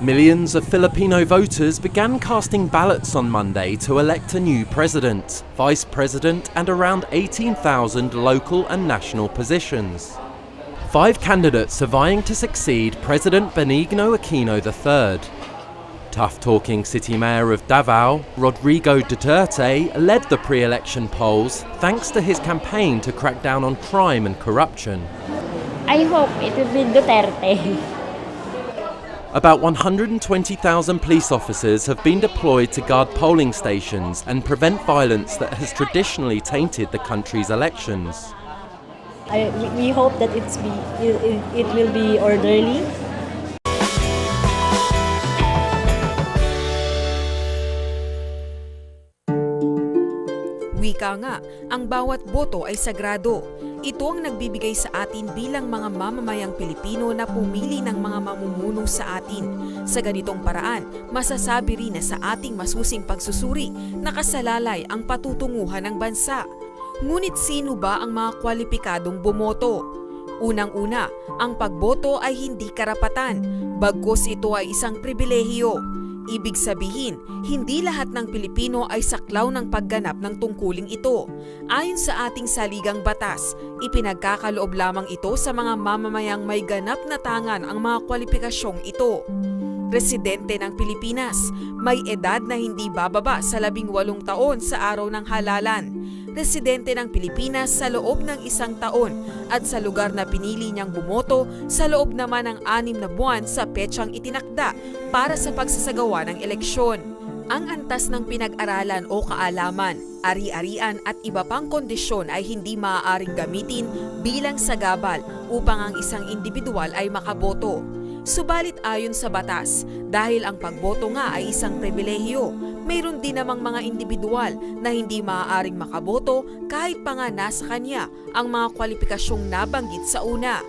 Millions of Filipino voters began casting ballots on Monday to elect a new president, vice president and around 18,000 local and national positions. 5 candidates are vying to succeed President Benigno Aquino III. Tough-talking City Mayor of Davao, Rodrigo Duterte, led the pre-election polls thanks to his campaign to crack down on crime and corruption. I hope it will be Duterte. About 120,000 police officers have been deployed to guard polling stations and prevent violence that has traditionally tainted the country's elections. We hope that it will be orderly. Wika nga, ang bawat boto ay sagrado. Ito ang nagbibigay sa atin bilang mga mamamayang Pilipino na pumili ng mga mamumuno sa atin. Sa ganitong paraan, masasabi rin na sa ating masusing pagsusuri, nakasalalay ang patutunguhan ng bansa. Ngunit sino ba ang mga kwalipikadong bumoto? Unang-una, ang pagboto ay hindi karapatan, bagkus ito ay isang pribilehiyo. Ibig sabihin, hindi lahat ng Pilipino ay saklaw ng pagganap ng tungkuling ito. Ayon sa ating saligang batas, ipinagkakaloob lamang ito sa mga mamamayang may ganap na tangan ang mga kwalipikasyong ito. Residente ng Pilipinas, may edad na hindi bababa sa 18 taon sa araw ng halalan. Residente ng Pilipinas sa loob ng 1 taon at sa lugar na pinili niyang bumoto sa loob naman ng 6 na buwan sa petsang itinakda para sa pagsasagawa ng eleksyon. Ang antas ng pinag-aralan o kaalaman, ari-arian at iba pang kondisyon ay hindi maaaring gamitin bilang sagabal upang ang isang individual ay makaboto. Subalit ayon sa batas, dahil ang pagboto nga ay isang pribilehiyo, mayroon din namang mga individual na hindi maaaring makaboto kahit pa nga nasa kanya ang mga kwalipikasyong nabanggit sa una.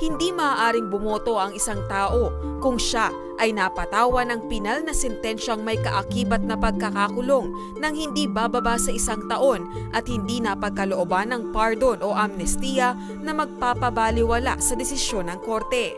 Hindi maaaring bumoto ang isang tao kung siya ay napatawa ng pinal na sentensyang may kaakibat na pagkakakulong ng hindi bababa sa 1 taon at hindi napagkalooban ng pardon o amnestiya na magpapabaliwala sa desisyon ng korte.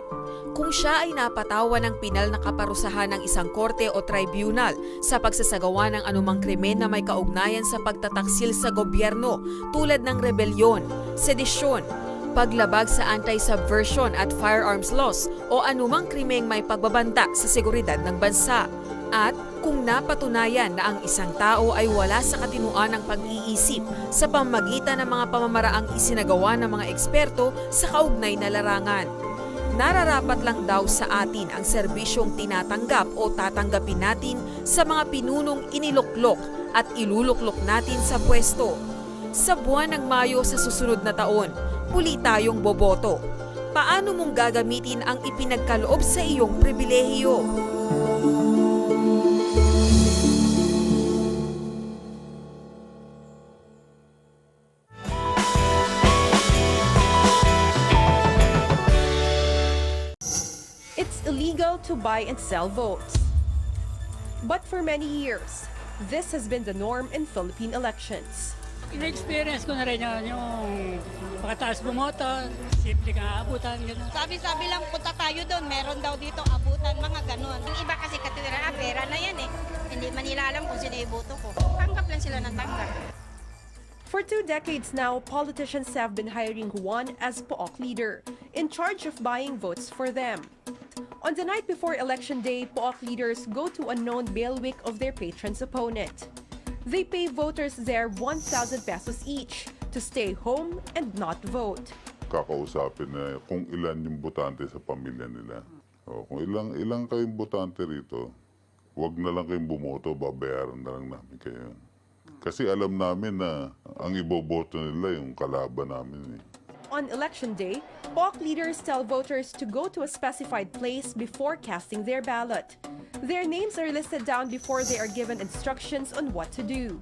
Kung siya ay napatawa ng pinal na kaparusahan ng isang korte o tribunal sa pagsasagawa ng anumang krimen na may kaugnayan sa pagtataksil sa gobyerno tulad ng rebelyon, sedisyon, paglabag sa anti-subversion at firearms laws o anumang krimeng may pagbabanta sa seguridad ng bansa. At kung napatunayan na ang isang tao ay wala sa katinuan ng pag-iisip sa pamamagitan ng mga pamamaraang isinagawa ng mga eksperto sa kaugnay na larangan. Nararapat lang daw sa atin ang serbisyong tinatanggap o tatanggapin natin sa mga pinunong iniluklok at iluluklok natin sa pwesto. Sa buwan ng Mayo sa susunod na taon, muli tayong boboto. Paano mong gagamitin ang ipinagkaloob sa iyong pribilehiyo? It's illegal to buy and sell votes. But for many years, this has been the norm in Philippine elections. In-experience ko na rin yung pagkataas bumoto, simple kang aabutan, gano'n. Sabi-sabi lang punta tayo doon, meron daw dito abutan, mga gano'n. Yung iba kasi katira pera na yan eh. Hindi man nila alam kung sino iboto ko. Tanggap lang sila ng tanggap. For 2 decades now, politicians have been hiring Juan as POOK leader, in charge of buying votes for them. On the night before Election Day, POOK leaders go to a known bailiwick of their patron's opponent. They pay voters there 1,000 pesos each to stay home and not vote. Kakausapin na kung ilan yung botante sa pamilya nila. O, kung ilang kayong botante rito, wag na lang kayong bumoto, babayaran na lang namin kayo. Kasi alam namin na ang iboboto nila yung kalaban namin. On Election Day, POOK leaders tell voters to go to a specified place before casting their ballot. Their names are listed down before they are given instructions on what to do.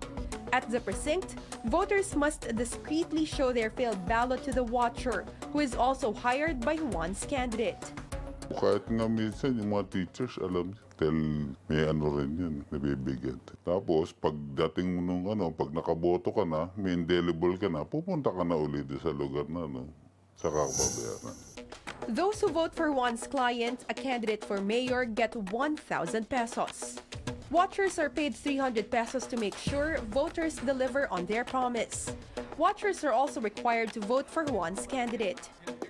At the precinct, voters must discreetly show their failed ballot to the watcher, who is also hired by Juan's candidate. Kahit nga minsan yung mga teachers, alam, may ano rin yan, nabibigyan. Tapos, pagdating mo nung pag nakaboto ka na, may indelible ka na, pupunta ka na ulit sa lugar na, saka babayaran. Those who vote for one's client, a candidate for mayor, get 1,000 pesos. Watchers are paid 300 pesos to make sure voters deliver on their promise. Watchers are also required to vote for one's candidate.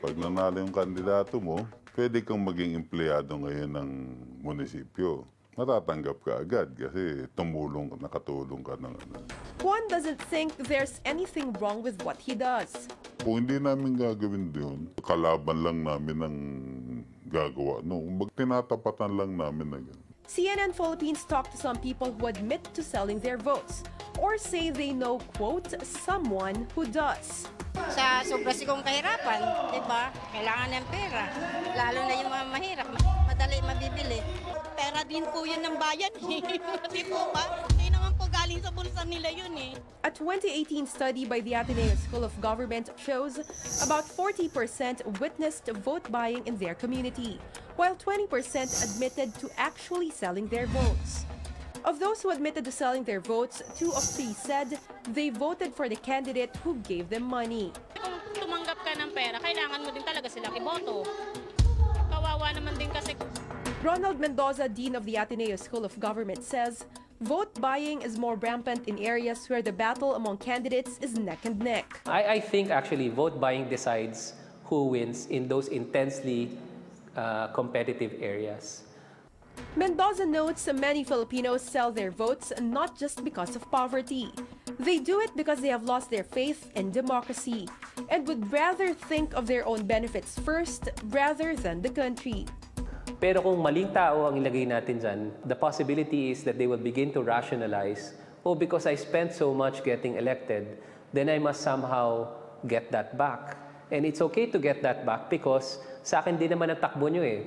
Pag nanalo yung kandidato mo, pwede kang maging empleyado ngayon ng munisipyo. Matatanggap ka agad kasi nakatulong ka ng ano. Juan doesn't think there's anything wrong with what he does. Kung hindi namin gagawin yun, kalaban lang namin ang gagawa. No, tinatapatan lang namin na gano'n. CNN Philippines talked to some people who admit to selling their votes or say they know, quote, someone who does. Sa sobra sigong kahirapan, di ba? Kailangan ng pera. Lalo na yung mga mahirap, madali mabibili. Pera din po yun ng bayan, di po ba? Hindi naman po galing sa bulsa nila yun eh. A 2018 study by the Ateneo School of Government shows about 40% witnessed vote buying in their community, while 20% admitted to actually selling their votes. Of those who admitted to selling their votes, 2 of 3 said they voted for the candidate who gave them money. Kung tumanggap ka ng pera, kailangan mo din talaga silang iboto. Kawawa naman din kasi. Ronald Mendoza, Dean of the Ateneo School of Government, says vote buying is more rampant in areas where the battle among candidates is neck and neck. I think actually vote buying decides who wins in those intensely competitive areas. Mendoza notes many Filipinos sell their votes not just because of poverty. They do it because they have lost their faith in democracy and would rather think of their own benefits first rather than the country. Pero kung maling tao ang ilagay natin dyan, the possibility is that they will begin to rationalize, oh, because I spent so much getting elected, then I must somehow get that back. And it's okay to get that back because sa akin din naman ang takbo nyo eh.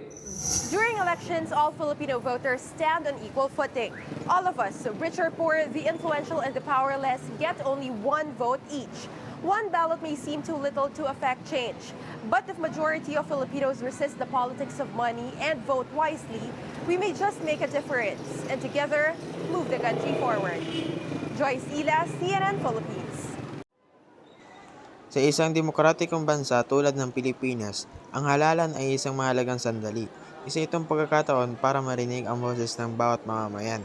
During elections, all Filipino voters stand on equal footing. All of us, rich or poor, the influential and the powerless, get only one vote each. One ballot may seem too little to affect change. But if majority of Filipinos resist the politics of money and vote wisely, we may just make a difference and together move the country forward. Joyce Ila, CNN Philippines. Sa isang demokratikong bansa tulad ng Pilipinas, ang halalan ay isang mahalagang sandali. Isa itong pagkakataon para marinig ang boses ng bawat mamamayan.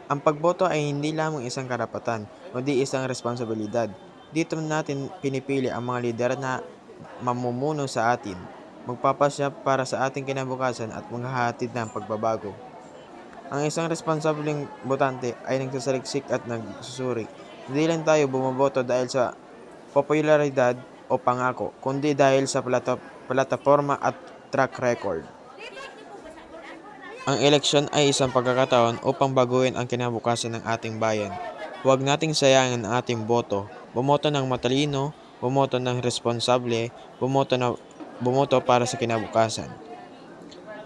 Ang pagboto ay hindi lamang isang karapatan, kundi isang responsibilidad. Dito natin pinipili ang mga lider na mamumuno sa atin, magpapasya para sa ating kinabukasan at maghahatid ng pagbabago. Ang isang responsableng botante ay nagsasaliksik at nagsusuri. Hindi lang tayo bumoboto dahil sa popularidad o pangako, kundi dahil sa plataforma at track record. Ang eleksyon ay isang pagkakataon upang baguhin ang kinabukasan ng ating bayan. Huwag nating sayangin ang ating boto. Bumoto ng matalino, bumoto ng responsable, bumoto para sa kinabukasan.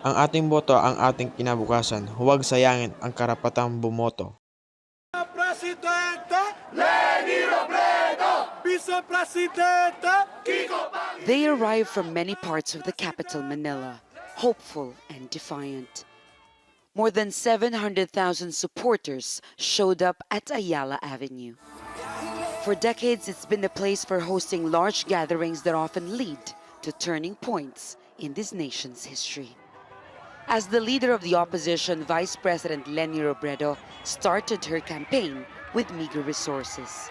Ang ating boto ang ating kinabukasan. Huwag sayangin ang karapatang bumoto. They arrived from many parts of the capital, Manila, hopeful and defiant. More than 700,000 supporters showed up at Ayala Avenue. For decades, it's been the place for hosting large gatherings that often lead to turning points in this nation's history. As the leader of the opposition, Vice President Leni Robredo started her campaign with meager resources.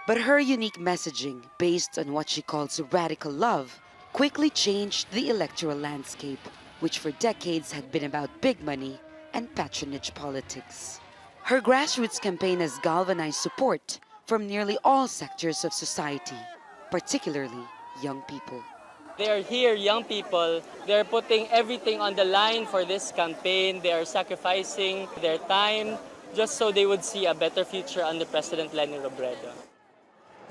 But her unique messaging, based on what she calls radical love, quickly changed the electoral landscape, which for decades had been about big money and patronage politics. Her grassroots campaign has galvanized support from nearly all sectors of society, particularly young people. They are here, young people. They're putting everything on the line for this campaign. They are sacrificing their time just so they would see a better future under President Leni Robredo.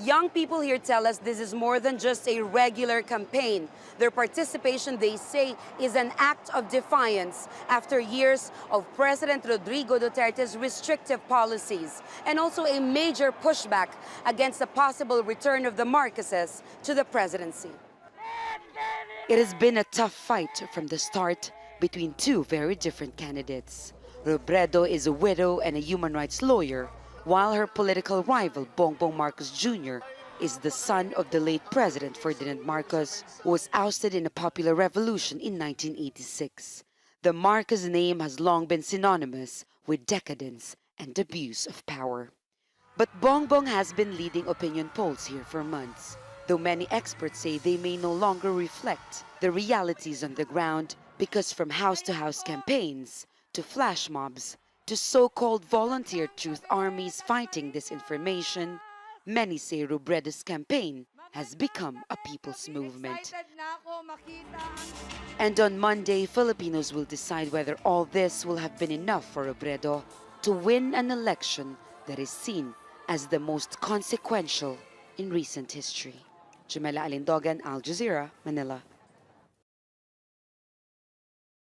Young people here tell us this is more than just a regular campaign. Their participation, they say, is an act of defiance after years of President Rodrigo Duterte's restrictive policies and also a major pushback against the possible return of the Marcoses to the presidency. It has been a tough fight from the start between two very different candidates. Robredo is a widow and a human rights lawyer, while her political rival, Bongbong Marcos Jr., is the son of the late President Ferdinand Marcos, who was ousted in a popular revolution in 1986. The Marcos name has long been synonymous with decadence and abuse of power. But Bongbong has been leading opinion polls here for months, though many experts say they may no longer reflect the realities on the ground because from house-to-house campaigns to flash mobs to so-called volunteer truth armies fighting disinformation, many say Robredo's campaign has become a people's movement. And on Monday, Filipinos will decide whether all this will have been enough for Robredo to win an election that is seen as the most consequential in recent history. Jamela Alindogan, Al Jazeera, Manila.